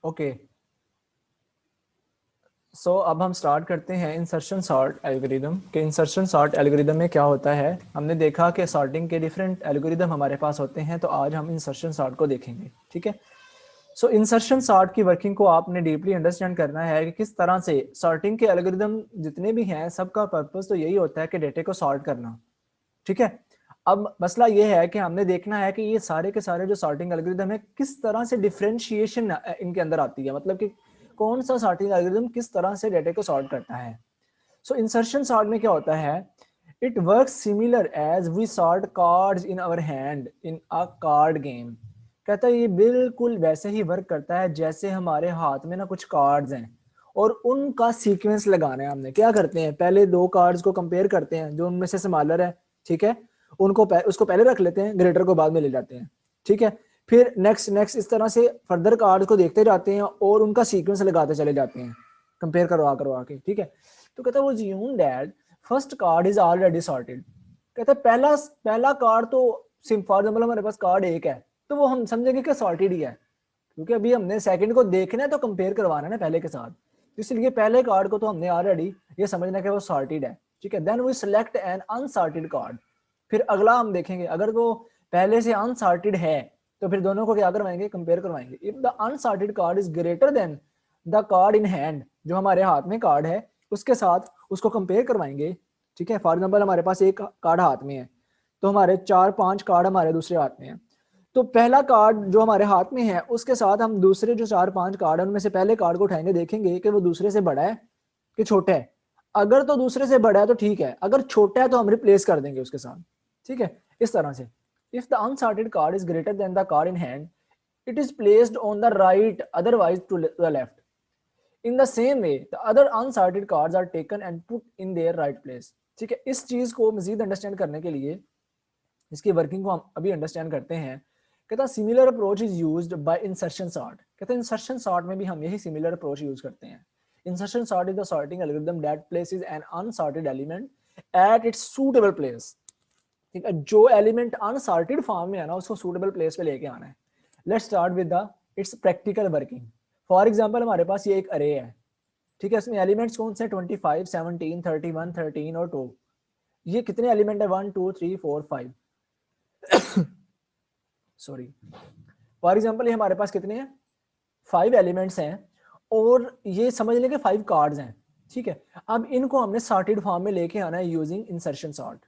Okay, सो अब हम start करते हैं इंसर्शन सॉर्ट एल्गोरिदम के। इंसर्शन सॉर्ट एल्गोरिदम में क्या होता है, हमने देखा कि सॉर्टिंग के डिफरेंट एल्गोरिदम हमारे पास होते हैं, तो आज हम इंसर्शन सॉर्ट को देखेंगे। ठीक है, सो इंसर्शन सॉर्ट की वर्किंग को आपने डीपली अंडरस्टैंड करना है कि किस तरह से सॉर्टिंग के एल्गोरिदम जितने भी हैं सबका पर्पस तो यही होता है कि डेटे को सॉर्ट करना। ठीक है, अब मसला ये है कि हमने देखना है कि ये सारे के सारे जो सॉर्टिंग एल्गोरिदम है किस तरह से डिफरेंशिएशन इनके अंदर आती है, मतलब कि कौन सा सॉर्टिंग एल्गोरिदम किस तरह से डेटा को सॉर्ट करता है। सो इंसर्शन सॉर्ट में क्या होता है, it works similar as we sort cards in our hand in a card game. कहता है ये बिल्कुल वैसे ही वर्क करता है जैसे हमारे हाथ में ना कुछ कार्ड्स हैं और उनका सीक्वेंस लगाना है। हमने क्या करते हैं, पहले दो कार्ड्स को कंपेयर करते हैं जो उनमें से स्मॉलर है। ठीक है, उसको पहले रख लेते हैं, ग्रेटर को बाद में ले जाते हैं। ठीक है, फिर नेक्स्ट नेक्स्ट इस तरह से फर्दर कार्ड को देखते जाते हैं और उनका सीक्वेंस लगाते चले जाते हैं, कंपेयर करवा करवा के। ठीक है, तो कहता है वो ज्यूम that first card is already sorted. कहता है पहला पहला कार्ड तो फॉर एग्जाम्पल हमारे पास कार्ड एक है तो वो हम समझेंगे कि सॉर्टेड ही है, क्योंकि अभी हमने सेकंड को देखना है तो कंपेयर करवाना है ना पहले के साथ, इसलिए पहले कार्ड को तो हमने ऑलरेडी ये समझना है कि वो सॉर्टेड है। ठीक है, then we select an unsorted card. फिर अगला हम देखेंगे, अगर वो पहले से अनसॉर्टेड है तो फिर दोनों को क्या करवाएंगे, कंपेयर करवाएंगे। If the unsorted card is greater than the card in hand, जो हमारे हाथ में कार्ड है उसके साथ उसको कंपेयर करवाएंगे। ठीक है, फॉर एग्जाम्पल हमारे पास एक कार्ड हाथ में है तो हमारे 4-5 कार्ड हमारे दूसरे हाथ में है, तो पहला कार्ड जो हमारे हाथ में है उसके साथ हम दूसरे जो 4-5 कार्ड है उनमें से पहले कार्ड को उठाएंगे, देखेंगे कि वो दूसरे से बड़ा है कि छोटा है। अगर तो दूसरे से बड़ा है तो ठीक है, अगर छोटा है तो हम रिप्लेस कर देंगे उसके साथ। ठीक है, इस तरह से if the unsorted card is greater than the card in hand it is placed on the right, otherwise to the left. In the same way the other unsorted cards are taken and put in their right place. ठीक है, इस चीज को मजीद understand करने के लिए इसकी working को हम अभी अंडरस्टैंड करते हैं। कहता similar approach is used by insertion sort. कहता इंसर्शन सॉर्ट में भी हम यही सिमिलर अप्रोच यूज करते हैं। Insertion sort is the sorting algorithm that places an unsorted element at its suitable place. ठीक है, जो एलिमेंट अनसॉर्टेड फॉर्म में है ना उसको सूटेबल प्लेस पे लेके आना है। Let's start with the it's practical working. For example हमारे पास ये एक अरे है। ठीक है, इसमें एलिमेंट्स कौन से 25, 17, 31, 13 और 2। ये कितने एलिमेंट है, 1 2 3 4 5 सॉरी, फॉर एग्जाम्पल ये हमारे पास कितने हैं, 5 एलिमेंट्स हैं और ये समझ लें कि 5 कार्ड्स हैं। ठीक है, अब इनको हमने सॉर्टेड फॉर्म में लेके आना है यूजिंग इंसर्शन सॉर्ट।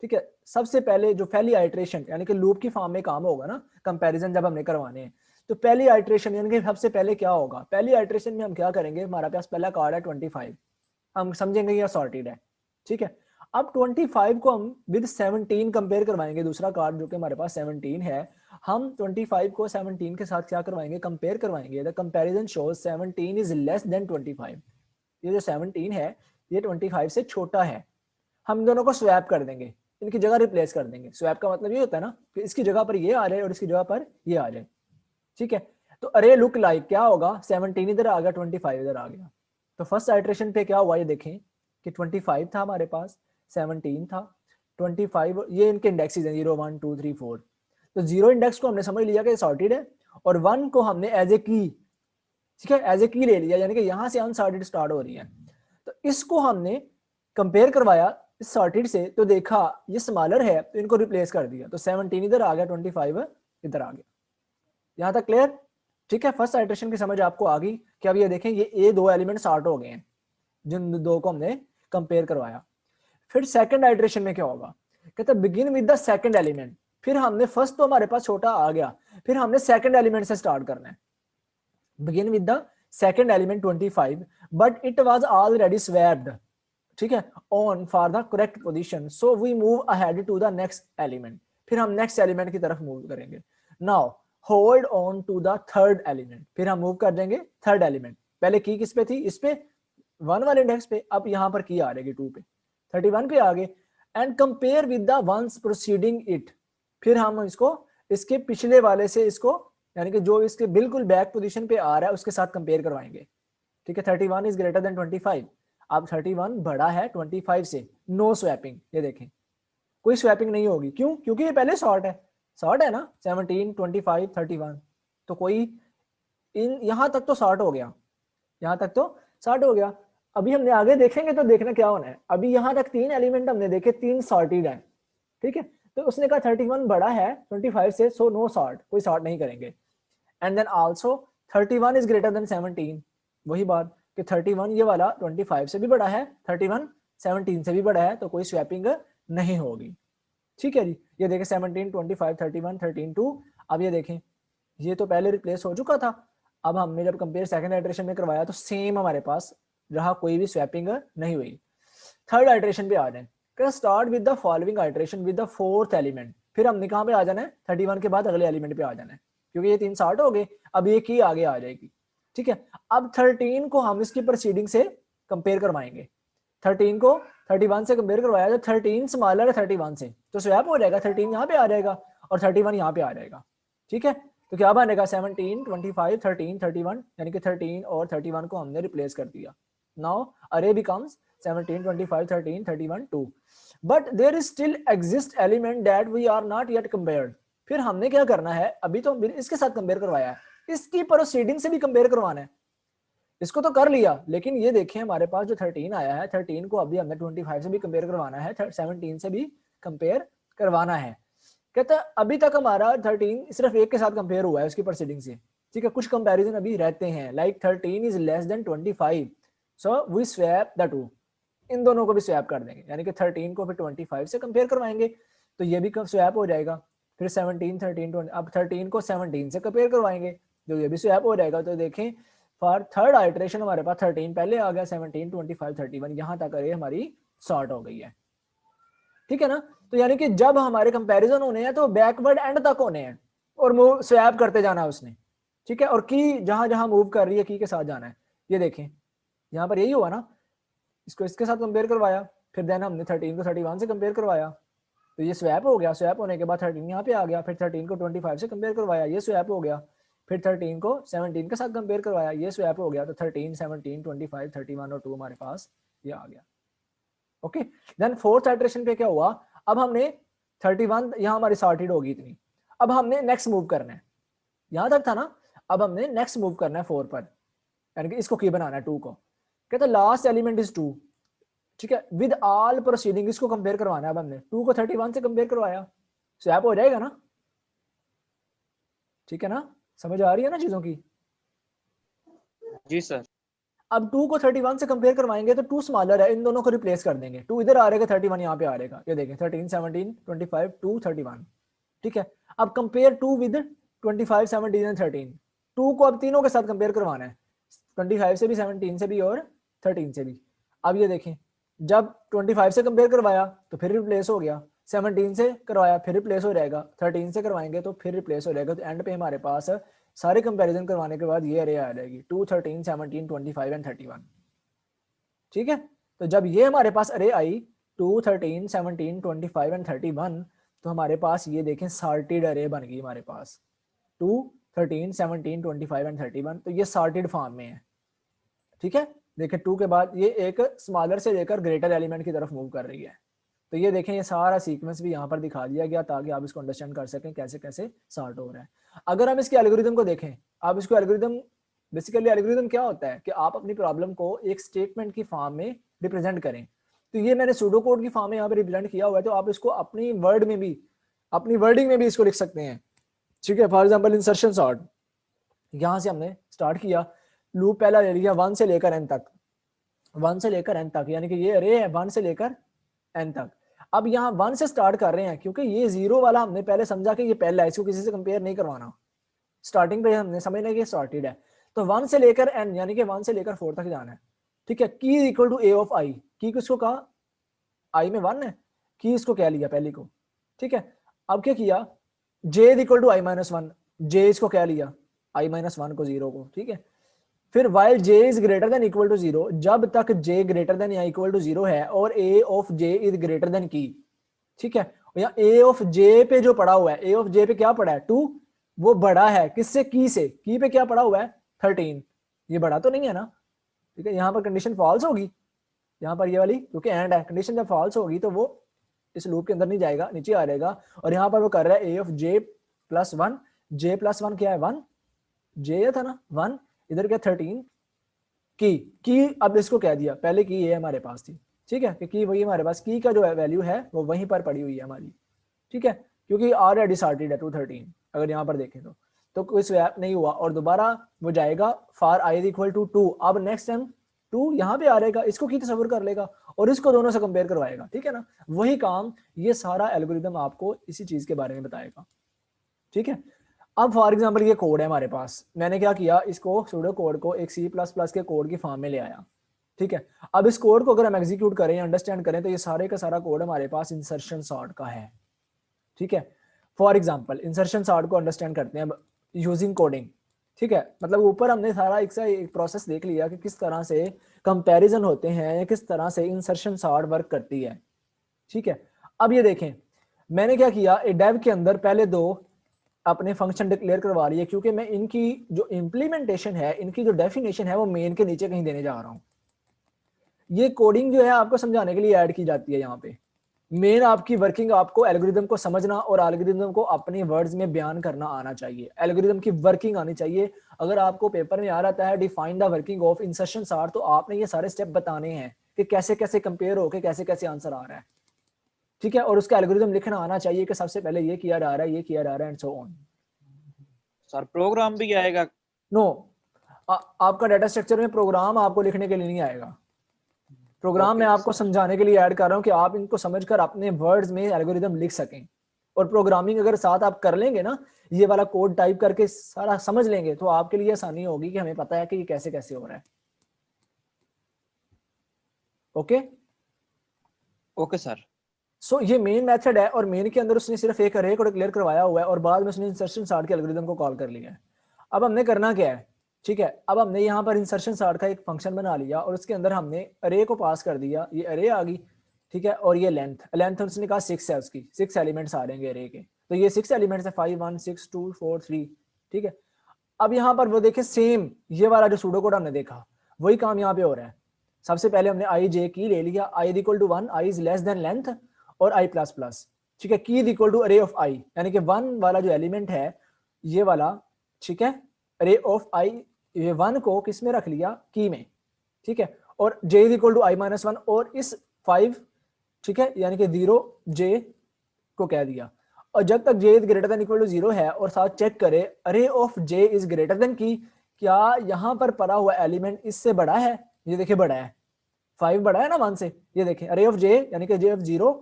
ठीक है, सबसे पहले जो पहली आइट्रेशन यानी कि लूप की फॉर्म में काम होगा ना, कंपैरिजन जब हमने करवाने हैं, तो पहली आइट्रेशन यानी कि सबसे पहले क्या होगा, पहली आइट्रेशन में हम क्या करेंगे, हमारे पास पहला कार्ड है 25, हम समझेंगे ये सॉर्टेड है। ठीक है, अब 25 को हम विद 17 कंपेयर करवाएंगे, दूसरा कार्ड जो कि हमारे पास 17 है, हम 25 को 17 के साथ क्या करवाएंगे, कंपेयर करवाएंगे। The comparison shows 17 is less than 25। ये जो 17 है ये 25 से छोटा है। हम दोनों को स्वैप कर देंगे, इनकी जगह रिप्लेस कर देंगे। स्वैप का मतलब ये होता है ना कि इसकी जगह पर ये आ जाए और इसकी जगह पर ये आ जाए। ठीक है, तो अरे लुक लाइक क्या होगा, 17 इधर आ गया, 25 इधर आ गया। तो फर्स्ट आइट्रेशन पे क्या हुआ ये देखें कि 25 था हमारे पास, 17 था, 25 ये इनके इंडेक्सेस हैं 0 1 2 3 4। तो 0 इंडेक्स को हमने समझ लिया कि सॉर्टेड है और 1 को हमने एज ए की, ठीक है, एज ए की ले लिया, यानी कि यहां से अनसॉर्टेड स्टार्ट हो रही है। तो इसको हमने कंपेयर करवाया इस सॉर्टेड से, तो देखा ये स्मॉलर है तो इनको रिप्लेस कर दिया, तो 17 इधर आ गया, 25 इधर आ गया। यहां तक क्लियर? ठीक है, फर्स्ट आइट्रेशन की समझ आपको आ गई कि अब ये देखें ये दो एलिमेंट सॉर्ट हो गए हैं जिन दो को हमने कंपेयर करवाया। फिर सेकंड आइट्रेशन में क्या होगा, कहता है begin with the second element. फिर हमने फर्स्ट तो हमारे पास छोटा आ गया, फिर हमने सेकंड एलिमेंट से स्टार्ट करना है। Begin with the second element 25 but it was already swapped, ठीक है, on for the correct position, so we move ahead to the next element. फिर हम नेक्स्ट एलिमेंट की तरफ मूव करेंगे। Now hold on to the third element, फिर हम move कर देंगे थर्ड एलिमेंट। पहले की किस पे थी, इस पे 1 वाले इंडेक्स पे, अब यहां पर की आ रहेगी 2 पे, 31 पे आ गए। And compare with the ones proceeding it, फिर हम इसको इसके पिछले वाले से इसको यानी कि जो इसके बिल्कुल बैक पोजीशन पे आ रहा है उसके साथ कंपेयर करवाएंगे। ठीक है, 31 इज ग्रेटर देन 25। अब 31 बड़ा है 25 से, नो स्वैपिंग। ये देखें कोई स्वैपिंग नहीं होगी, क्यों, क्योंकि ये पहले शॉर्ट है ना, 17 25 31, तो कोई इन यहाँ तक तो सॉर्ट हो गया, यहाँ तक तो सॉर्ट हो गया। अभी हमने आगे देखेंगे तो देखना क्या होना है। अभी यहाँ तक 3 एलिमेंट हमने देखे, 3 सॉर्टेड है, ठीक है। तो उसने कहा 31 बड़ा है 25 से, सो नो सॉर्ट, कोई सॉर्ट नहीं करेंगे। And then also 31 is greater than 17, वही बात कि 31 ये वाला 25 से भी बड़ा है, 31 17 से भी बड़ा है, तो कोई स्वैपिंग नहीं होगी, ठीक है जी। ये देखें 17 25 31 13 2। अब ये देखें ये तो पहले रिप्लेस हो चुका था, अब हमने जब कंपेयर सेकंड आइटरेशन में करवाया तो सेम हमारे पास रहा, कोई भी स्वैपिंग नहीं हुई। थर्ड आइटरेशन पे आ जाए, start with the following iteration with the fourth element. फिर हमने कहाँ पे आ जाना है, 31 के बाद अगले एलिमेंट पे आ जाना है, क्योंकि ये 3 सॉर्ट हो गए, अब ये की आगे आ जाएगी, ठीक है। अब 13 को हम इसकी प्रोसीडिंग से कंपेयर करवाएंगे। 13 को 31 से कंपेयर करवाया तो 13 स्मॉलर है 31 से, तो स्वैप हो जाएगा, 13 यहाँ पे आ जाएगा और 31 यहाँ पे आ जाएगा, ठीक है। तो क्या बनेगा 17 25 13 31, यानी कि 13 और 31 को हमने रिप्लेस कर दिया। Now array becomes 17 25 13 31 2, but there is still exist element that we are not yet compared. फिर हमने क्या करना है, अभी तो इसके साथ कंपेयर करवाया है, इसकी प्रोसीडिंग से भी कंपेयर करवाना है। इसको तो कर लिया, लेकिन ये देखें हमारे पास जो 13 आया है, 13 को अभी हमने 25 से भी कंपेयर करवाना है, 17 से भी कंपेयर करवाना है। कहता है अभी तक हमारा 13 सिर्फ एक के साथ कंपेयर हुआ है उसकी प्रोसीडिंग से, ठीक है। कुछ कंपैरिजन अभी रहते हैं, like 13 is less than 25, so we swap the two, इन दोनों को भी स्वैप कर देंगे, यानी कि 13 को फिर 25 से कंपेयर करवाएंगे तो ये भी स्वैप हो जाएगा। फिर 17 13 20, अब 13 को 17 से कंपेयर करवाएंगे तो ये भी स्वैप हो जाएगा। तो देखें फॉर थर्ड आइटरेशन हमारे पास 13 पहले आ गया, 17 25 31 यहाँ तक अरे हमारी सॉर्ट हो गई है, ठीक है ना। तो यानी कि जब हमारे कंपैरिजन होने हैं तो बैकवर्ड एंड तक होने हैं और मूव स्वैप करते जाना है उसने, ठीक है। और की जहां जहां मूव कर रही है की के साथ जाना है। ये देखें यहाँ पर यही हुआ ना, इसको इसके साथ कंपेयर करवाया, फिर देन हमने 13 को 31 से कंपेयर करवाया तो ये स्वैप हो गया, स्वैप होने के बाद 13 यहाँ पे आ गया, फिर 13 को 25 से कंपेयर करवाया, ये स्वैप हो गया, फिर 13 को 17 के साथ कंपेयर करवाया, ये स्वैप हो गया। तो 13 17 25 31 और 2 हमारे पास ये आ गया, ओके। देन फोर्थ आइटरेशन पे क्या हुआ, अब हमने 31 यहाँ हमारी सॉर्टेड होगी इतनी, अब हमने नेक्स्ट मूव करना है, यहां तक था ना, अब हमने नेक्स्ट मूव करना है 4 पर, यानी कि इसको की बनाना है 2 को। कहते लास्ट एलिमेंट इज 2, ठीक है, विद ऑल प्रोसीडिंग इसको कंपेयर करवाना है। अब हमने 2 को 31 से कंपेयर करवाया, स्वैप हो जाएगा ना, ठीक है ना, समझ आ रही है ना चीजों की। जी सर। अब 2 को 31 से कंपेयर करवाएंगे तो 2 स्मॉलर है, इन दोनों को रिप्लेस कर देंगे, 2 इधर आ रहेगा 31 यहाँ पे आ रहेगा, ये देखें 13 17 25 2 31, ठीक है। अब कंपेयर 2 विद 25 17 एंड 13, 2 को अब तीनों के साथ कंपेयर करवाना है, 25 से भी 17 से भी और 13 से भी। अब ये देखें जब 25 से कंपेयर करवाया तो फिर रिप्लेस हो गया, 17 से करवाया फिर रिप्लेस हो जाएगा, 13 से करवाएंगे तो फिर रिप्लेस हो जाएगा। तो एंड पे हमारे पास सारे कंपैरिजन करवाने के बाद ये अरे आ जाएगी 2 13 17 25 एंड 31, ठीक है। तो जब ये हमारे पास अरे आई 2 13 17 25 एंड 31, तो हमारे पास ये देखें सॉर्टेड अरे बन गई हमारे पास 2 13 17 25 एंड 31, तो ये सॉर्टेड फॉर्म में है, ठीक है। देखें 2 के बाद ये एक स्मॉलर से लेकर ग्रेटर एलिमेंट की तरफ मूव कर रही है। तो ये देखें ये सारा सीक्वेंस भी यहाँ पर दिखा दिया गया ताकि आप इसको अंडरस्टैंड कर सकें कैसे कैसे सॉर्ट हो रहा है। अगर हम इसके एल्गोरिथम को देखें, आप इसको एल्गोरिथम, बेसिकली एल्गोरिथम क्या होता है कि आप अपनी प्रॉब्लम को एक स्टेटमेंट की फॉर्म में रिप्रेजेंट करें। तो ये मैंने सूडो कोड की फॉर्म में यहाँ पे रिप्रेजेंट किया हुआ है, तो आप इसको अपनी वर्ड में भी, अपनी वर्डिंग में भी इसको लिख सकते हैं, ठीक है। फॉर एग्जाम्पल इंसर्शन सॉर्ट, यहाँ से हमने स्टार्ट किया, लूप पहला ले लिया 1 से लेकर n तक, 1 से लेकर n तक, यानी कि ये अरे है 1 से लेकर n तक। अब यहाँ 1 से स्टार्ट कर रहे हैं क्योंकि ये 0 वाला हमने पहले समझा कि ये पहला है, इसको किसी से कंपेयर नहीं करवाना, स्टार्टिंग पे हमने समझना कि सॉर्टेड है। तो 1 से लेकर n यानी कि 1 से लेकर 4 तक जाना है, ठीक है। Key equal to a of i, key किसको कहा, i में 1 है, की इसको कह लिया पहली को, ठीक है। अब क्या किया, j equal to i minus 1, j इसको कह लिया i माइनस 1 को 0 को, ठीक है। फिर while j is greater than equal to 0, जब तक j ग्रेटर देन या इक्वल टू 0 है और a of j is greater than key, ठीक है। यहाँ a ऑफ j पे जो पड़ा हुआ है, a ऑफ j पे क्या पड़ा है 2, वो बड़ा है किससे, की से, की पे क्या पड़ा हुआ है 13, ये बड़ा तो नहीं है ना, ठीक है। यहाँ पर कंडीशन फॉल्स होगी, यहाँ पर ये वाली क्योंकि एंड है, कंडीशन जब फॉल्स होगी तो वो इस लूप के अंदर नहीं जाएगा, नीचे आ जाएगा। और यहाँ पर वो कर रहा है a of j plus 1, j plus 1 क्या है 1, जे था ना 1, इधर क्या 13 की अब इसको कह दिया, पहले की ये हमारे पास थी, ठीक है, कि वही हमारे पास की का जो वैल्यू है वो वहीं पर पड़ी हुई है हमारी, ठीक है, क्योंकि ऑलरेडी सॉर्टेड है 213, अगर यहाँ पर देखें तो कोई स्वैप नहीं हुआ और दोबारा वो जाएगा फॉर आई इक्वल टू 2। अब नेक्स्ट टाइम 2 यहाँ पे आ रहेगा, इसको की तस्वर कर लेगा और इसको दोनों से कंपेयर करवाएगा, ठीक है ना, वही काम ये सारा एल्गोरिदम आपको इसी चीज के बारे में बताएगा, ठीक है। अब फॉर एग्जाम्पल ये कोड है हमारे पास, मैंने क्या किया, इसको सूडो कोड को एक C++ के कोड की फॉर्म में ले आया, ठीक है। अब इस कोड को अगर हम एग्जीक्यूट करें या अंडरस्टैंड करें तो ये सारे का सारा कोड हमारे पास इंसर्शन सॉर्ट का है, ठीक है। फॉर एग्जाम्पल इंसर्शन सॉर्ट को अंडरस्टैंड करते हैं अब यूजिंग कोडिंग, ठीक है, मतलब ऊपर हमने सारा एक प्रोसेस देख लिया कि किस तरह से कंपैरिजन होते हैं या किस तरह से इंसर्शन सॉर्ट वर्क करती है, ठीक है। अब ये देखें मैंने क्या किया, ए डेव के अंदर पहले दो अपने फंक्शन डिक्लेयर करवा लिए, क्योंकि मैं इनकी जो इम्प्लीमेंटेशन है, इनकी जो डेफिनेशन है वो मेन के नीचे कहीं देने जा रहा हूं। ये कोडिंग जो है आपको समझाने के लिए ऐड की जाती है यहाँ पे, मेन आपकी वर्किंग, आपको एल्गोरिदम को समझना और एल्गोरिदम को अपने वर्ड्स में बयान करना आना चाहिए, एल्गोरिदम की वर्किंग आनी चाहिए। अगर आपको पेपर में आ रहा है define the working of insertion sort, तो आपने ये सारे स्टेप बताने हैं कि कैसे कैसे कंपेयर होके कैसे कैसे आंसर आ रहा है, ठीक है, और उसका एल्गोरिदम लिखना आना चाहिए कि सबसे पहले ये किया जा रहा है, ये किया जा रहा है and so on. Sir program भी आएगा? नो, आपका डाटा स्ट्रक्चर में प्रोग्राम आपको लिखने के लिए नहीं आएगा, प्रोग्राम मैं ओके आपको सर। समझाने के लिए ऐड कर रहा हूं कि आप इनको समझकर अपने वर्ड्स में एल्गोरिदम लिख सकें। और प्रोग्रामिंग अगर साथ आप कर लेंगे ना, ये वाला कोड टाइप करके सारा समझ लेंगे, तो आपके लिए आसानी होगी कि हमें पता है कि ये कैसे कैसे हो रहा है। Okay okay sir. सो ये मेन मेथड है और मेन के अंदर उसने सिर्फ एक अरे को डिक्लेयर करवाया हुआ है और बाद में उसने इंसर्शन सॉर्ट के एल्गोरिदम को कॉल कर लिया है। अब हमने करना क्या है, ठीक है, अब हमने यहाँ पर इंसर्शन सॉर्ट का एक फंक्शन बना लिया और उसके अंदर हमने अरे को पास कर दिया, ये अरे आ गई, ठीक है, और ये लेंथ लेंथ उसने कहा 6 है, उसकी 6 एलिमेंट्स आ रहेंगे अरे के, तो ये 6 एलिमेंट्स है 5 1 6 2 4 3, ठीक है। अब यहाँ पर वो देखे सेम ये वाला जो सूडो कोड हमने देखा वही काम यहाँ पे हो रहा है। सबसे पहले हमने आई जे की ले लिया, I equal to 1, I is less than length और आई प्लस प्लस, ठीक है, key equal to array of I, यानी कि 1 वाला जो एलिमेंट है ये वाला, ठीक है, अरे ऑफ आई, ये 1 को किस में रख लिया, की में, ठीक है, और J equal to I minus 1 और इस 5, ठीक है, यानी कि 0 जे को कह दिया। और जब तक J is greater than equal to 0 है और साथ चेक करे array of J is greater than key, क्या यहाँ पर पड़ा हुआ एलिमेंट इससे बड़ा है, ये देखिए बड़ा है, 5 बड़ा है ना 1 से, ये देखें अरे ऑफ जे यानी कि जे ऑफ 0,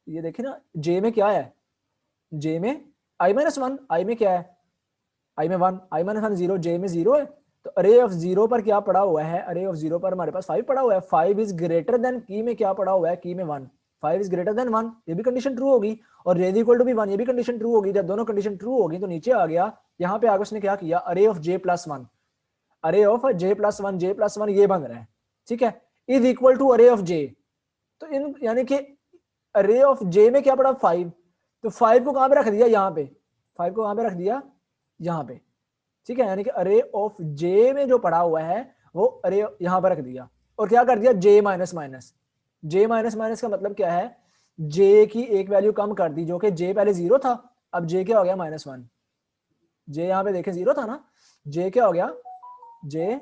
ये देखिए ना जे में क्या है, जे में आई माइनस 1, आई में क्या है, आई में 1, आई माइनस 1 0, जे में 0 है, तो अरे ऑफ 0 पर क्या पड़ा हुआ है, अरे ऑफ 0 पर हमारे पास 5 पड़ा हुआ है, 5 इज ग्रेटर देन की में क्या पड़ा हुआ है, की में 1, 5 इज ग्रेटर देन 1, ये भी कंडीशन ट्रू होगी, और रे इक्वल टू भी 1, ये भी कंडीशन ट्रू होगी। जब दोनों कंडीशन ट्रू होगी तो नीचे आ गया, यहाँ पे आगे उसने क्या किया, अरे ऑफ जे प्लस 1, अरे of J plus 1, J plus 1 ये बन रहा है, ठीक है, is equal to array of जे, तो इन यानी कि अरे ऑफ जे में क्या पड़ा 5, तो 5 को कहां पे रख दिया, यहाँ पे, 5 को कहां पे रख दिया, यहाँ पे, ठीक है, यानी कि अरे ऑफ जे में जो पड़ा हुआ है वो अरे यहां पर रख दिया और क्या कर दिया, जे माइनस माइनस, जे माइनस माइनस का मतलब क्या है, जे की एक वैल्यू कम कर दी, जो कि जे पहले 0 था, अब जे क्या हो गया -1, जे यहाँ पे देखें 0 था ना, जे क्या हो गया, जे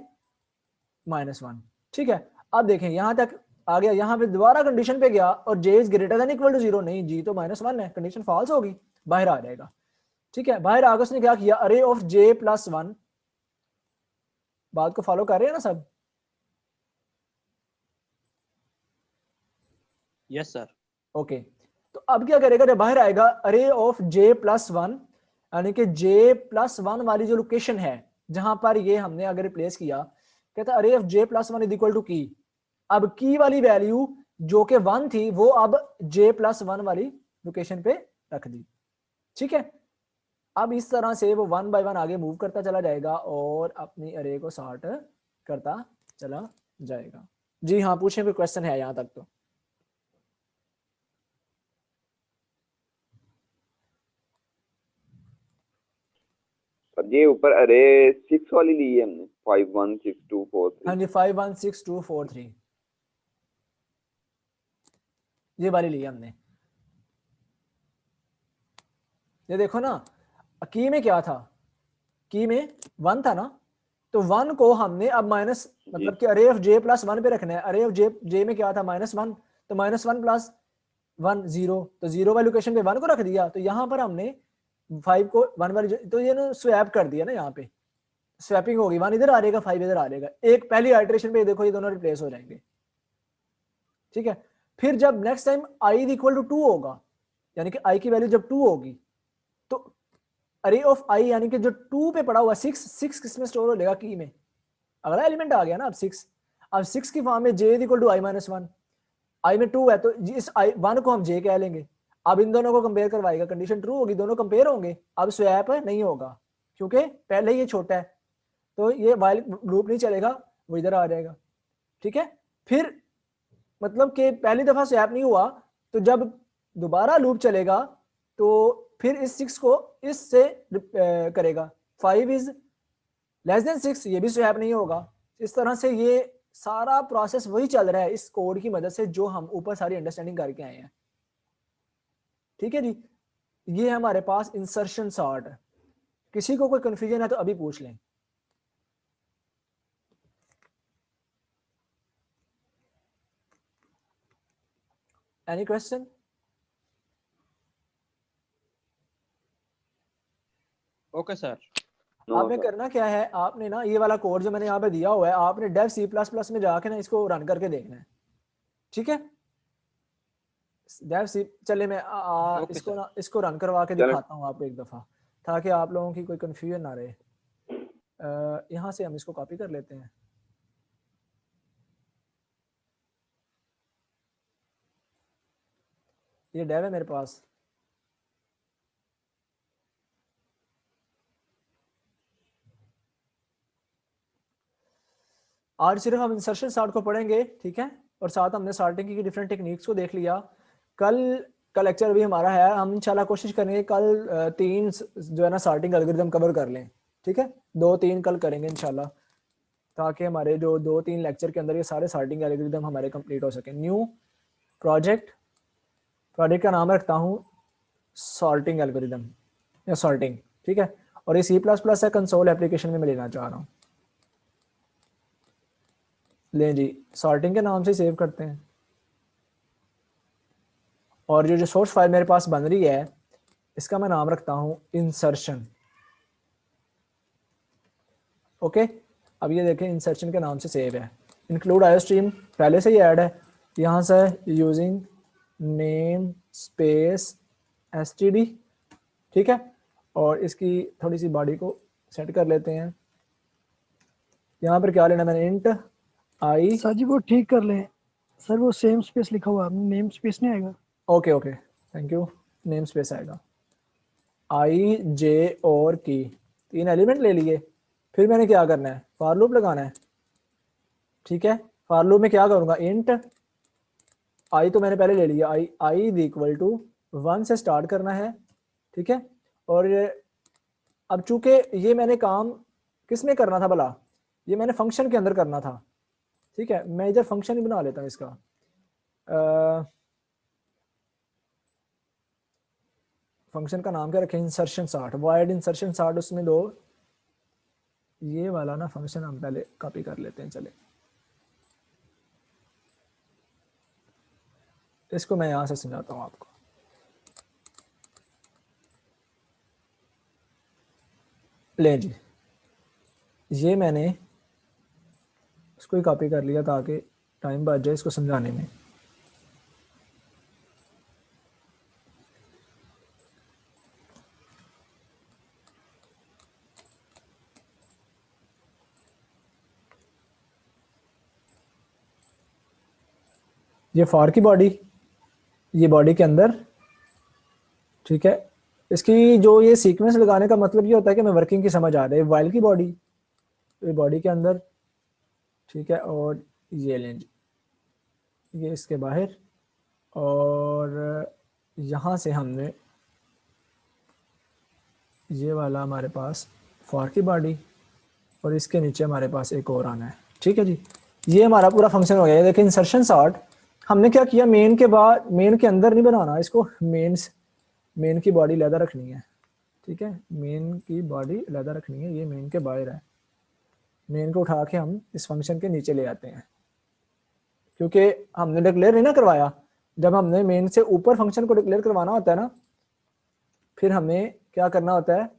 -1, ठीक है। अब देखें यहां तक आ गया, यहाँ पे दोबारा कंडीशन पे गया और J is greater than equal to 0, नहीं जी तो -1 है, कंडीशन फॉल्स होगी, बाहर आ जाएगा, ठीक है, बाहर आगे उसने क्या किया, अरे ऑफ जे प्लस 1, बात को फॉलो कर रहे हैं ना सब, यस सर। ओके। तो अब क्या करेगा, जब बाहर आएगा अरे ऑफ जे प्लस 1, यानी कि जे प्लस 1 वाली जो लोकेशन है जहां पर ये हमने अगर रिप्लेस किया, कहता array of J plus 1 is equal to key, अब की वाली वैल्यू जो कि 1 थी वो अब जे प्लस 1 वाली लोकेशन पे रख दी, ठीक है। अब इस तरह से वो 1 बाय 1 आगे मूव करता चला जाएगा और अपनी अरे को सॉर्ट करता चला जाएगा। जी हाँ, पूछे, कोई क्वेश्चन है यहां तक तो? सर ये ऊपर अरे 6 वाली ली है हमने, 5 1 6 2 4 हाँ 3। जी, 5 1 6 2 4 3 ये वाली ली हमने। ये देखो ना, की में क्या था, की में 1 था ना, तो 1 को हमने अब माइनस मतलब कि अरे ऑफ j प्लस 1 पे रखना है। अरे ऑफ j में क्या था -1, तो -1 प्लस 1 0, तो 0 वाली लोकेशन पे 1 को रख दिया। तो यहाँ पर हमने 5 को 1 वाली, तो ये ना स्वैप कर दिया ना, यहाँ पे स्वैपिंग होगी, 1 इधर आ जाएगा 5 इधर आ जाएगा। एक पहली आइटरेशन पे देखो ये दोनों रिप्लेस हो जाएंगे, ठीक है। फिर जब next time i equal to 2 होगा, यानी कि i की वैल्यू जब 2 होगी, तो अरे ऑफ i यानी कि जो 2 पे पड़ा हुआ 6 किस में स्टोर हो जाएगा, की में। अगला एलिमेंट आ गया ना अब 6। अब 6 की फॉर्म में j equal to i minus 1, i में 2 है तो इस i 1 को हम j कह लेंगे। अब इन दोनों को कंपेयर करवाएगा, कंडीशन ट्रू होगी, दोनों कंपेयर होंगे। अब स्वैप नहीं होगा क्योंकि पहले ही ये छोटा है, तो ये वाइल लूप नहीं चलेगा, वो इधर आ जाएगा, ठीक है। फिर मतलब कि पहली दफा स्वैप नहीं हुआ, तो जब दोबारा लूप चलेगा तो फिर इस 6 को इससे करेगा, 5 इज लेस देन 6, ये भी स्वैप नहीं होगा। इस तरह से ये सारा प्रोसेस वही चल रहा है इस कोड की मदद से जो हम ऊपर सारी अंडरस्टैंडिंग करके आए हैं, ठीक है जी। ये हमारे पास इंसर्शन सॉर्ट है। किसी को कोई कंफ्यूजन है तो अभी पूछ लें। Any question? Okay sir. आपने करना क्या है, आपने ना ये वाला कोड जो मैंने यहाँ पे दिया हुआ है, आपने डेव सी प्लस प्लस में जाके ना इसको रन करके देखना है, ठीक है। डेव सी, चले मैं इसको ना इसको रन करवा के दिखाता हूँ आपको एक दफा, ताकि आप लोगों की कोई कंफ्यूजन ना रहे। यहाँ से हम इसको कॉपी कर लेते हैं। ये डेव है मेरे पास, आज सिर्फ हम इंसर्शन सॉर्ट को पढ़ेंगे, ठीक है। और साथ हमने सॉर्टिंग की डिफरेंट टेक्निक्स को देख लिया। कल का लेक्चर भी हमारा है, हम इंशाल्लाह कोशिश करेंगे कल 3 जो है ना सॉर्टिंग एल्गोरिथम कवर कर लें, ठीक है। 2-3 कल करेंगे इंशाल्लाह, ताकि हमारे जो 2-3 लेक्चर के अंदर ये सारे सॉर्टिंग एल्गोरिथम हमारे कंप्लीट हो सके। न्यू प्रोजेक्ट का नाम रखता हूँ सॉर्टिंग एल्गोरिथम या सॉर्टिंग, ठीक है। और ये C++ है, कंसोल एप्लीकेशन में मैं लेना चाह रहा हूँ। लें जी, सॉर्टिंग के नाम से सेव करते हैं। और जो सोर्स फाइल मेरे पास बन रही है, इसका मैं नाम रखता हूँ इंसर्शन, ओके। अब ये देखें इंसर्शन के नाम से सेव है। इंक्लूड आयोस्ट्रीम पहले से ही ऐड है, यहाँ से यूजिंग नेम स्पेस std, ठीक है। और इसकी थोड़ी सी बॉडी को सेट कर लेते हैं। यहाँ पर क्या लेना मैंने, इंट आई, सर जी वो ठीक कर लें सर, वो सेम स्पेस लिखा हुआ है, नेम स्पेस नहीं आएगा। Okay okay thank you, name space आएगा। आई जे और की 3 एलिमेंट ले लिए। फिर मैंने क्या करना है, फॉर लूप लगाना है, ठीक है। फॉर लूप में क्या करूंगा, इंट आई तो मैंने पहले ले लिया, आई इक्वल टू 1 से स्टार्ट करना है, ठीक है। और अब चूंकि ये मैंने काम किस में करना था भला, ये मैंने फंक्शन के अंदर करना था, ठीक है। मैं इधर फंक्शन ही बना लेता हूँ इसका। फंक्शन का नाम क्या रखें, insertion sort, wide insertion sort. उसमें दो ये वाला ना फंक्शन हम पहले कॉपी कर लेते हैं, चले इसको मैं यहां से समझाता हूं आपको। ले जी, ये मैंने इसको ही कॉपी कर लिया ताकि टाइम बच जाए इसको समझाने में। ये फॉर की बॉडी, ये बॉडी के अंदर, ठीक है। इसकी जो ये सीक्वेंस लगाने का मतलब ये होता है कि मैं वर्किंग की समझ आ रही है। वाइल की बॉडी, ये बॉडी के अंदर, ठीक है। और ये लेंज, ये इसके बाहर, और यहाँ से हमने ये वाला हमारे पास फॉर की बॉडी, और इसके नीचे हमारे पास एक और आना है, ठीक है जी। ये हमारा पूरा फंक्शन हो गया। देखिए इंसर्शन सॉर्ट हमने क्या किया, मेन के बाद, मेन के अंदर नहीं बनाना इसको, मेन की बॉडी लैदा रखनी है, ठीक है, मेन की बॉडी अलग रखनी है, ये मेन के बाहर है। मेन को उठा के हम इस फंक्शन के नीचे ले आते हैं, क्योंकि हमने डिक्लेयर नहीं ना करवाया। जब हमने मेन से ऊपर फंक्शन को डिक्लेयर करवाना होता है ना, फिर हमें क्या करना होता है,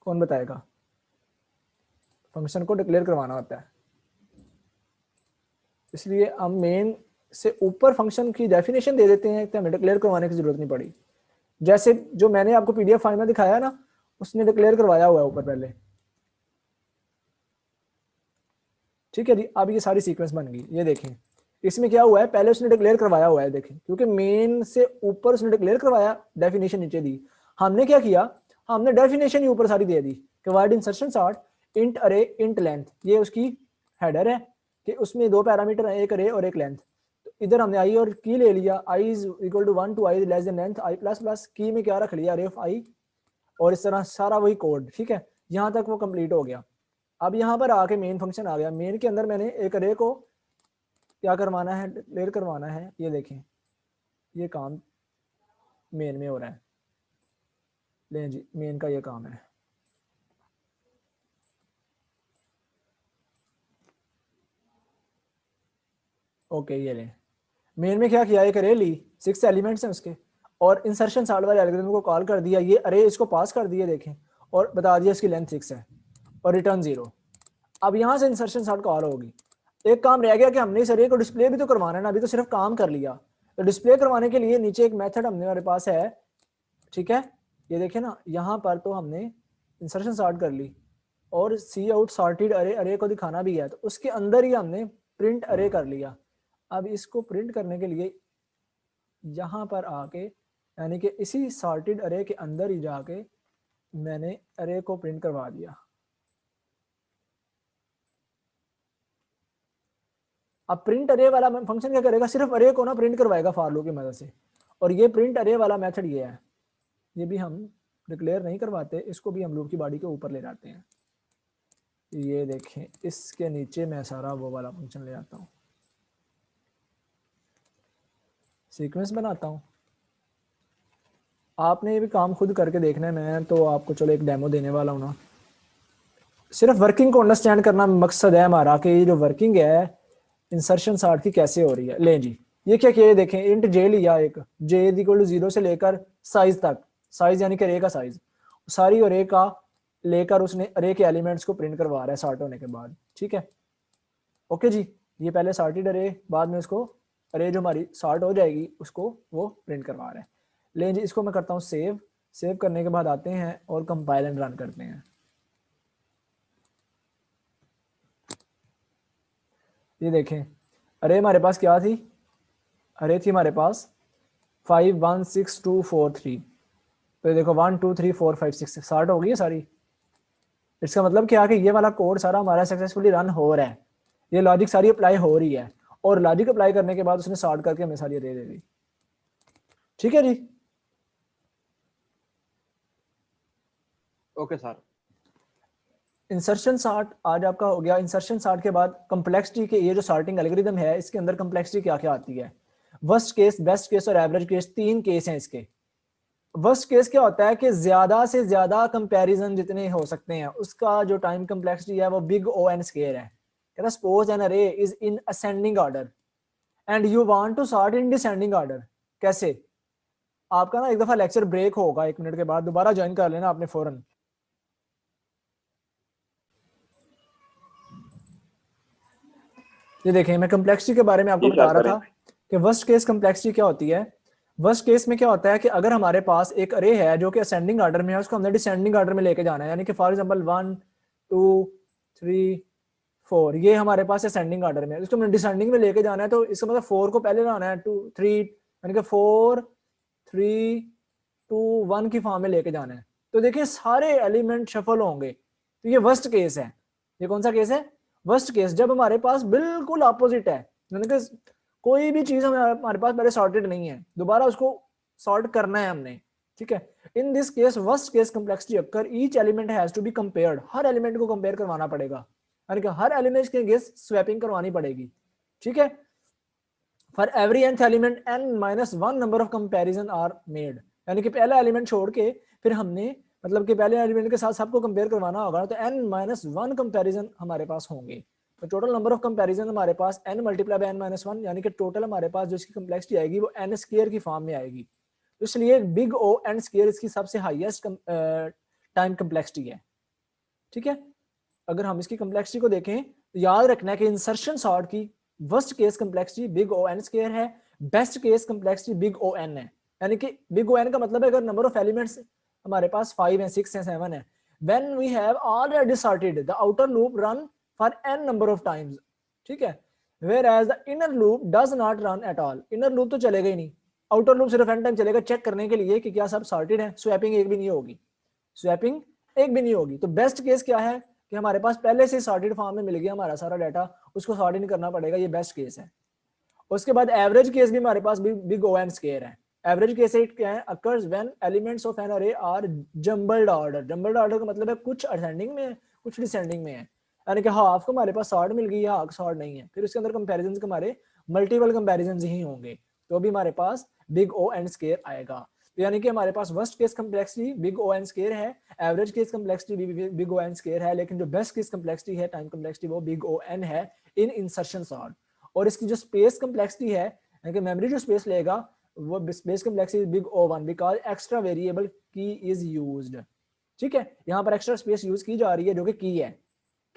कौन बताएगा? फंक्शन को डिक्लेयर करवाना होता है। इसलिए हम मेन से ऊपर फंक्शन की डेफिनेशन दे देते हैं, तो हमें डिक्लेयर करवाने की जरूरत नहीं पड़ी। जैसे जो मैंने आपको पीडीएफ फाइल में दिखाया ना, उसने डिक्लेयर करवाया हुआ है ऊपर पहले। ठीक है जी, अब ये सारी सीक्वेंस बन गई। ये देखें इसमें क्या हुआ है, पहले उसने डिक्लेयर करवाया हुआ है, देखें, क्योंकि मेन से ऊपर उसने डिक्लेयर करवाया, डेफिनेशन नीचे दी। हमने क्या किया, हमने डेफिनेशन ही ऊपर सारी दे दी कि वाइड इंसर्शन सॉर्ट इंट अरे इंट लेंथ, ये उसकी हेडर है कि उसमें दो पैरामीटर है, एक अरे और एक लेंथ। तो इधर हमने आई और की ले लिया, I is equal to 1 to I less than length I plus plus, key में क्या रख लिया, अरे ऑफ आई, और इस तरह सारा वही कोड। ठीक है, यहाँ तक वो कंप्लीट हो गया। अब यहाँ पर आके मेन फंक्शन आ गया। मेन के अंदर मैंने एक अरे को क्या करवाना है, डिक्लेयर करवाना है। ये देखें, ये काम मेन में हो रहा है। ले जी, मेन का ये काम है। ओके, ये ले, मेन में क्या किया, एक अरे ली, 6 एलिमेंट्स हैं उसके, और इंसर्शन सॉर्ट वाले एल्गोरिथम को कॉल कर दिया, ये अरे इसको पास कर दिए, देखें, और बता दिया इसकी लेंथ 6 है और रिटर्न 0। अब यहाँ से इंसर्शन सॉर्ट कॉल होगी। एक काम रह गया कि हमने इस अरे को डिस्प्ले भी तो करवाना है ना, अभी तो सिर्फ काम कर लिया। तो डिस्प्ले करवाने के लिए नीचे एक मेथड हमारे पास है। ठीक है, ये देखें ना, यहाँ पर तो हमने इंसर्शन सॉर्ट कर ली और सी आउट सॉर्टेड अरे, अरे को दिखाना भी है, तो उसके अंदर ही हमने प्रिंट अरे कर लिया। अब इसको प्रिंट करने के लिए यहाँ पर आके, यानी कि इसी सॉर्टेड अरे के अंदर ही जाके मैंने अरे को प्रिंट करवा दिया। अब प्रिंट अरे वाला फंक्शन क्या करेगा, सिर्फ अरे को ना प्रिंट करवाएगा फॉर लूप की मदद से। और ये प्रिंट अरे वाला मेथड ये है, ये भी हम डिक्लेयर नहीं करवाते, इसको भी हम लूप की बॉडी के ऊपर ले जाते हैं। ये देखें, इसके नीचे मैं सारा वो वाला फंक्शन ले आता हूँ, सीक्वेंस बनाता हूँ। आपने ये भी काम खुद करके देखना है, मैं तो आपको चलो एक डेमो देने वाला हूँ ना। सिर्फ वर्किंग को अंडरस्टैंड करना मकसद है हमारा, कि ये जो वर्किंग है इंसर्शन सॉर्ट की कैसे हो रही है। ले जी, ये क्या किया, देखें, इंट जे लिया, एक जे इक्वल टू 0 से लेकर साइज तक, साइज यानी कि अरे का साइज, सारी अरे का लेकर उसने अरे के एलिमेंट्स को प्रिंट करवा रहा है सॉर्ट होने के बाद। ठीक है, ओके जी, ये पहले सॉर्टेड अरे, बाद में उसको अरे जो हमारी सॉर्ट हो जाएगी उसको वो प्रिंट करवा रहा है। ले जी, इसको मैं करता हूँ सेव। सेव करने के बाद आते हैं और कंपाइल एंड रन करते हैं। ये देखें, अरे हमारे पास क्या थी, अरे थी हमारे पास 5 1 6 2 4 3। तो ये देखो 1 2 3 4 5 6 स्टार्ट हो गई है सारी। इसका मतलब क्या है कि ये वाला कोड सारा हमारा सक्सेसफुली रन हो रहा है, ये लॉजिक सारी अप्लाई हो रही है, और लॉजिक अप्लाई करने के बाद उसने सॉर्ट करके हमें सारी अरे दे दी। ठीक है जी, ओके सर। इंसर्शन सॉर्ट आज आपका हो गया। इंसर्शन सॉर्ट के बाद कम्प्लेक्सिटी के, ये जो सॉर्टिंग एल्गोरिथम है इसके अंदर कम्प्लेक्सिटी क्या क्या आती है, वर्स्ट केस, बेस्ट केस और एवरेज केस, 3 केस हैं इसके। वर्स्ट केस क्या होता है कि ज्यादा से ज्यादा कंपैरिजन जितने हो सकते हैं उसका जो टाइम कम्प्लेक्सिटी है वो बिग O n स्क्वायर है। कहता suppose an array is in ascending order and you want to sort in descending order. कैसे? आपका ना एक दफा लेक्चर ब्रेक होगा, 1 मिनट के बाद दोबारा ज्वाइन कर लेना आपने फौरन। ये देखें, मैं कम्प्लेक्सिटी के बारे में आपको बता रहा था कि वर्स्ट केस कम्प्लेक्सिटी क्या होती है। वर्स्ट केस में क्या होता है कि अगर हमारे पास एक अरे है जो कि असेंडिंग ऑर्डर में है, उसको हमने डिसेंडिंग ऑर्डर में लेके जाना है, यानी कि फॉर एग्जांपल 1 2 3 4, ये हमारे पास असेंडिंग ऑर्डर में है, उसको हमने डिसेंडिंग में लेके जाना है। तो इसका मतलब 4 को पहले लाना है, 2 3, यानी कि 4 3 2 1 की फॉर्म में लेके जाना है। तो देखिए सारे एलिमेंट शफल होंगे। तो ये वर्स्ट केस है। ये कौन सा केस है? वर्स्ट केस, जब हमारे पास बिल्कुल ऑपोजिट है, यानी कि कोई भी चीज हमारे पास पहले सॉर्टेड नहीं है, दोबारा उसको सॉर्ट करना है हमने। ठीक है, in this case worst case complexity occur each element has to be compared. हर एलिमेंट को कंपेयर करवाना पड़ेगा, यानी कि हर एलिमेंट के अगेंस्ट स्वैपिंग करवानी पड़ेगी। ठीक है, for every nth element n-1 number of comparison are made, यानी कि पहला एलिमेंट छोड़ के फिर हमने मतलब कि पहले एलिमेंट के साथ सबको कंपेयर करवाना होगा तो n-1 कंपैरिजन हमारे पास होंगे। तो टोटल नंबर ऑफ कंपैरिजन हमारे पास n मल्टीप्लाई बाय n-1 यानी कि टोटल हमारे पास जो इसकी कंप्लेक्सिटी आएगी वो n स्क्वायर की फॉर्म में आएगी। तो इसलिए बिग O n स्क्वायर इसकी सबसे हाईएस्ट टाइम कंप्लेक्सिटी है। ठीक है, अगर हम इसकी कंप्लेक्सिटी को देखें तो याद रखना है कि इंसर्शन सॉर्ट की worst case complexity big O n square है, best case complexity big O n है। यानी कि बिग O n का मतलब है अगर नंबर ऑफ एलिमेंट्स हमारे पास 5 है, 6 है, 7 है, when we have already sorted the outer loop run for n number of times, ठीक है, whereas the inner loop does not run at all, inner loop तो चलेगा ही नहीं, आउटर लूप सिर्फ n टाइम चलेगा चेक करने के लिए कि क्या सब सॉर्टेड है, स्वैपिंग एक भी नहीं होगी, स्वैपिंग एक भी नहीं होगी। तो बेस्ट केस क्या है कि हमारे पास पहले से सॉर्टेड फॉर्म में मिल गया हमारा सारा डाटा, उसको सॉर्ट नहीं करना पड़ेगा, ये बेस्ट केस है। उसके बाद एवरेज केस भी हमारे पास बिग O n स्क्वायर है। एवरेज केस क्या है, occurs when elements of an array are jumbled order. Jumbled order का मतलब है कुछ असेंडिंग में है कुछ डिसेंडिंग में है, यानी कि हाफ को हमारे पास सॉर्ट मिल गई है, हाफ सॉर्ट नहीं है। फिर उसके अंदर कंपैरिजंस के हमारे मल्टीपल कंपैरिजंस ही होंगे, तो भी हमारे पास बिग O n स्क्वायर आएगा। तो यानी कि हमारे पास worst case complexity big O n square है, एवरेज केस कंप्लेक्सिटी भी बिग O n स्क्वायर है, लेकिन जो बेस्ट केस कंप्लेक्सिटी है टाइम कंप्लेक्सिटी वो बिग O n है इन इंसर्शन सॉर्ट। और इसकी जो स्पेस कंप्लेक्सिटी है यानी कि मेमोरी जो स्पेस लेगा वो space complexity big O1 because extra variable की इज यूज्ड। ठीक है, यहाँ पर एक्स्ट्रा स्पेस यूज की जा रही है जो कि की है,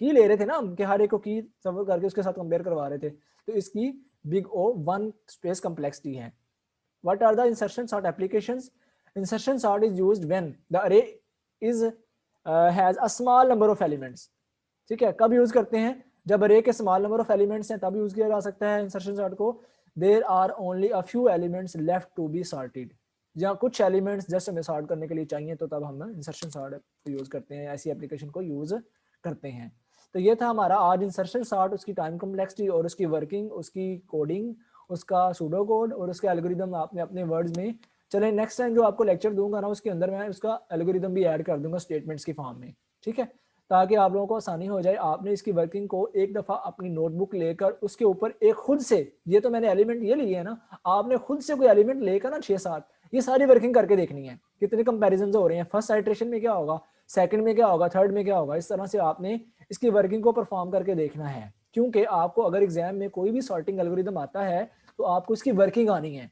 की ले रहे थे ना हम कि हर एक को की सफर करके उसके साथ कंपेयर करवा रहे थे, तो इसकी बिग O1 स्पेस कंप्लेक्सिटी है। What are the insertion sort applications? Insertion sort is used when the array is has a small number of elements. ठीक है, कब यूज करते हैं, जब array के small number of elements हैं तब यूज किया जा सकता है insertion sort को। There are only a few elements left to be sorted. जहाँ कुछ एलिमेंट्स जस्ट हमें सॉर्ट करने के लिए चाहिए तो तब हम इंसर्शन सॉर्ट यूज करते हैं, ऐसी एप्लीकेशन को यूज करते हैं। तो ये था हमारा आज इंसर्शन सॉर्ट, उसकी टाइम कम्प्लेक्सिटी और उसकी वर्किंग, उसकी कोडिंग, उसका सूडो कोड और उसके एल्गोरिदम आपने अपने वर्ड्स में। चले नेक्स्ट टाइम जो आपको लेक्चर दूंगा ना उसके अंदर मैं उसका एल्गोरिदम भी ऐड कर दूंगा स्टेटमेंट्स की फॉर्म में, ठीक है, ताकि आप लोगों को आसानी हो जाए। आपने इसकी वर्किंग को एक दफ़ा अपनी नोटबुक लेकर उसके ऊपर एक खुद से, ये तो मैंने एलिमेंट ये लिए है ना, आपने खुद से कोई एलिमेंट लेकर ना 6-7 ये सारी वर्किंग करके देखनी है, कितने कंपैरिजन हो रहे हैं, फर्स्ट आइट्रेशन में क्या होगा, सेकंड में क्या होगा, थर्ड में क्या होगा, इस तरह से आपने इसकी वर्किंग को परफॉर्म करके देखना है। क्योंकि आपको अगर एग्जाम में कोई भी सॉर्टिंग एल्गोरिदम आता है तो आपको इसकी वर्किंग आनी है,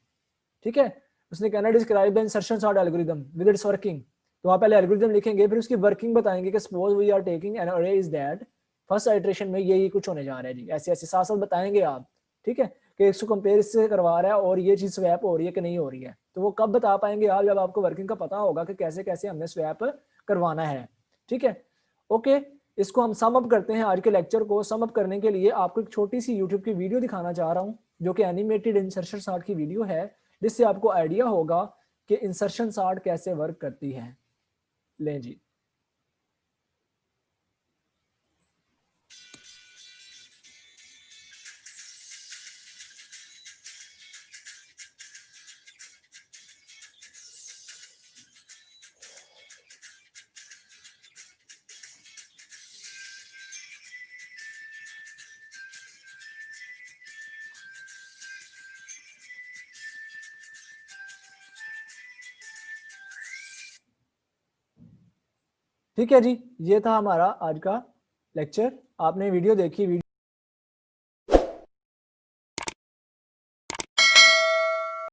ठीक है। उसने कहना describe the insertion sort algorithm with its working, तो आप पहले एल्गोरिदम लिखेंगे फिर उसकी वर्किंग बताएंगे कि suppose we are taking an array is that first iteration में ये कुछ होने जा रहा है जी, ऐसे ऐसे साथ साथ बताएंगे आप, ठीक है, कि इसको कंपेयर इससे करवा रहा है और ये चीज स्वैप हो रही है कि नहीं हो रही है। तो वो कब बता पाएंगे आप, जब आपको वर्किंग का पता होगा कि कैसे कैसे हमने स्वैप करवाना है, ठीक है। ओके, इसको हम सम अप करते हैं। आज के लेक्चर को सम अप करने के लिए आपको एक छोटी सी यूट्यूब की वीडियो दिखाना चाह रहा हूँ जो कि एनिमेटेड इंसर्शन सॉर्ट की वीडियो है, जिससे आपको आइडिया होगा कि इंसर्शन सॉर्ट कैसे वर्क करती है। लें जी, ठीक है जी, ये था हमारा आज का लेक्चर। आपने वीडियो देखी, वीडियो